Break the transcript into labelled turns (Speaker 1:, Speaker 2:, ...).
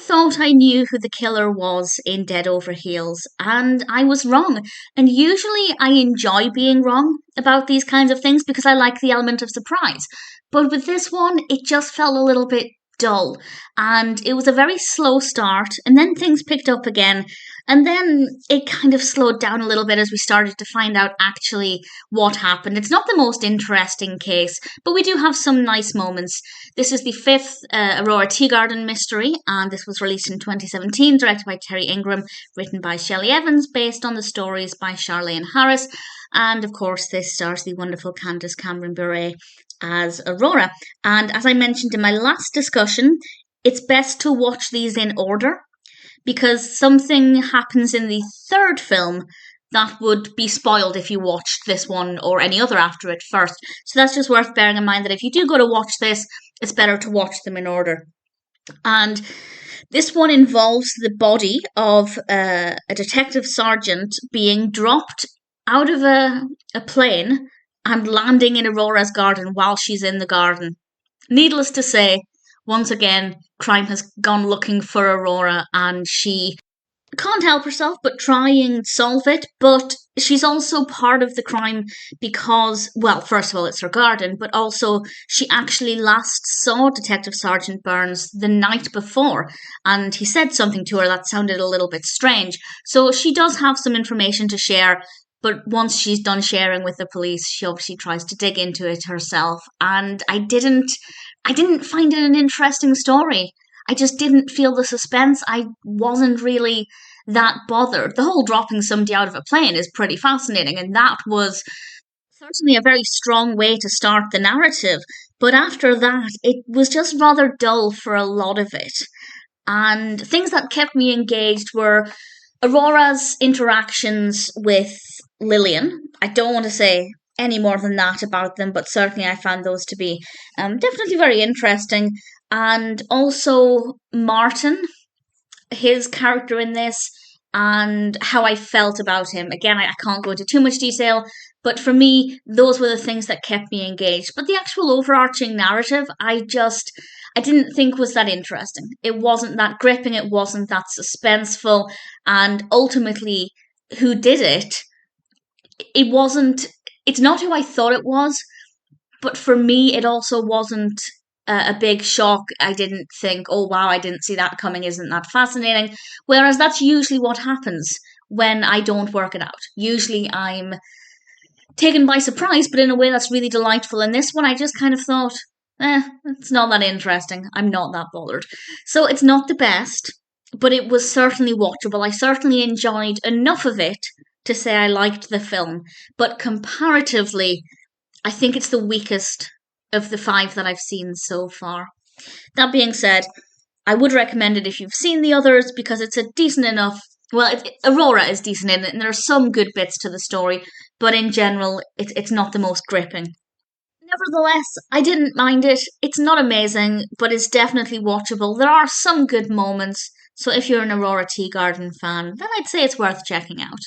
Speaker 1: thought I knew who the killer was in Dead Over Heels, and I was wrong. And usually I enjoy being wrong about these kinds of things because I like the element of surprise. But with this one, it just felt a little bit dull. And it was a very slow start, and then things picked up again. And then it kind of slowed down a little bit as we started to find out actually what happened. It's not the most interesting case, but we do have some nice moments. This is the fifth Aurora Teagarden mystery, and this was released in 2017, directed by Terry Ingram, written by Shelley Evans, based on the stories by Charlaine Harris. And of course, this stars the wonderful Candace Bure as Aurora. And as I mentioned in my last discussion, it's best to watch these in order because something happens in the third film that would be spoiled if you watched this one or any other after it first. So that's just worth bearing in mind that if you do go to watch this, it's better to watch them in order. And this one involves the body of a detective sergeant being dropped out of a plane and landing in Aurora's garden while she's in the garden. Needless to say, once again, crime has gone looking for Aurora and she can't help herself but try and solve it, but she's also part of the crime because, well, first of all, it's her garden, but also she actually last saw Detective Sergeant Burns the night before, and he said something to her that sounded a little bit strange. So she does have some information to share, but once she's done sharing with the police, she obviously tries to dig into it herself, and I didn't find it an interesting story. I just didn't feel the suspense. I wasn't really that bothered. The whole dropping somebody out of a plane is pretty fascinating, and that was certainly a very strong way to start the narrative. But after that, it was just rather dull for a lot of it. And things that kept me engaged were Aurora's interactions with Lillian. I don't want to say any more than that about them, but certainly I found those to be definitely very interesting. And also Martin, his character in this, and how I felt about him. Again, I can't go into too much detail, but for me, those were the things that kept me engaged. But the actual overarching narrative, I didn't think was that interesting. It wasn't that gripping, it wasn't that suspenseful, and ultimately, who did it, it's not who I thought it was, but for me, it also wasn't a big shock. I didn't think, oh wow, I didn't see that coming, isn't that fascinating? Whereas that's usually what happens when I don't work it out. Usually I'm taken by surprise, but in a way that's really delightful. And this one, I just kind of thought, it's not that interesting. I'm not that bothered. So it's not the best, but it was certainly watchable. I certainly enjoyed enough of it to say I liked the film, but comparatively, I think it's the weakest of the 5 that I've seen so far. That being said, I would recommend it if you've seen the others because it's a decent enough. Well, Aurora is decent in it, and there are some good bits to the story, but in general, it's not the most gripping. Nevertheless, I didn't mind it. It's not amazing, but it's definitely watchable. There are some good moments, so if you're an Aurora Teagarden fan, then I'd say it's worth checking out.